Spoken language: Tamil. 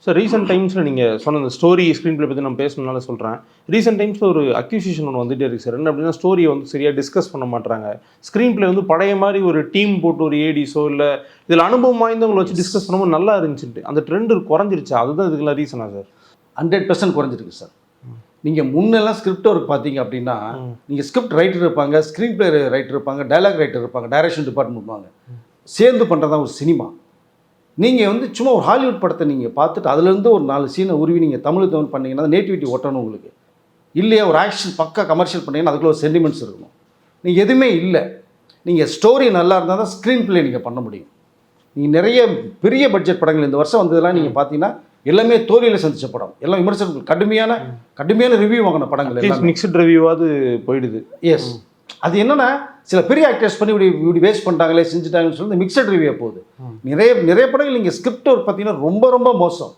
சார் ரீசெண்ட் டைம்ஸில் நீங்கள் சொன்ன அந்த ஸ்டோரி ஸ்க்ரீன் பிளே பற்றி நம்ம பேசணும்னால சொல்கிறேன். ரீசெண்ட் டைம்ஸில் ஒரு அக்யூசியேஷன் ஒன்று வந்துகிட்டே இருக்குது சார். என்ன அப்படின்னா, ஸ்டோரியை வந்து சரியாக டிஸ்கஸ் பண்ண மாட்டாங்க. ஸ்க்ரீன் பிளே வந்து பழைய மாதிரி ஒரு டீம் போட்டு ஒரு ஏடிஸோ இல்லை இதில் அனுபவம் வாய்ந்தவங்களை வச்சு டிஸ்கஸ் பண்ணும்போது நல்லா இருந்துச்சுட்டு அந்த ட்ரெண்டு குறைஞ்சிருச்சு. அதுதான் இதுக்கெல்லாம் ரீசனா சார்? 100% குறைஞ்சிருக்கு சார். நீங்கள் முன்னெல்லாம் ஸ்கிரிப்ட் ஒர்க் பார்த்தீங்க அப்படின்னா, நீங்கள் ஸ்கிரிப்ட் ரைட்டர் இருப்பாங்க, ஸ்க்ரீன் பிளே ரைட்டர் இருப்பாங்க, டைலாக் ரைட்டர் இருப்பாங்க, டைரக்ஷன் டிபார்ட்மெண்ட் இருப்பாங்க. சேர்ந்து பண்ணுறதா ஒரு சினிமா. நீங்கள் வந்து சும்மா ஒரு ஹாலிவுட் படத்தை நீங்கள் பார்த்துட்டு அதுலேருந்து ஒரு 4 சீனை உருவி நீங்கள் தமிழ் பண்ணிங்கன்னா நேட்டிவிட்டி ஒட்டணும் உங்களுக்கு. இல்லையா ஒரு ஆக்ஷன் பக்கா கமர்ஷியல் பண்ணிங்கன்னா அதுக்குள்ள ஒரு சென்டிமெண்ட்ஸ் இருக்கணும். நீங்கள் எதுவுமே இல்லை. நீங்கள் ஸ்டோரி நல்லா இருந்தால் தான் ஸ்க்ரீன் பிளே நீங்கள் பண்ண முடியும். நீங்கள் நிறைய பெரிய பட்ஜெட் படங்கள் இந்த வருஷம் வந்ததெல்லாம் நீங்கள் பார்த்தீங்கன்னா எல்லாமே தோல்வியில் சந்தித்த படம். எல்லாம் விமர்சனங்கள் கடுமையான ரிவ்யூ வாங்கின படங்கள் எல்லாம் மிக்சட் ரிவ்யூவாது போயிடுது. எஸ், அது என்னென்னா சில பெரிய ஆக்டர்ஸ் பண்ணி இப்படி வேஸ்ட் பண்ணிட்டாங்களே செஞ்சுட்டாங்கன்னு சொல்லி மிக்சட் ரிவ்யூ போகுது. நிறைய படங்கள் நீங்கள் ஸ்கிரிப்ட் ஒரு பார்த்தீங்கன்னா ரொம்ப மோசம்.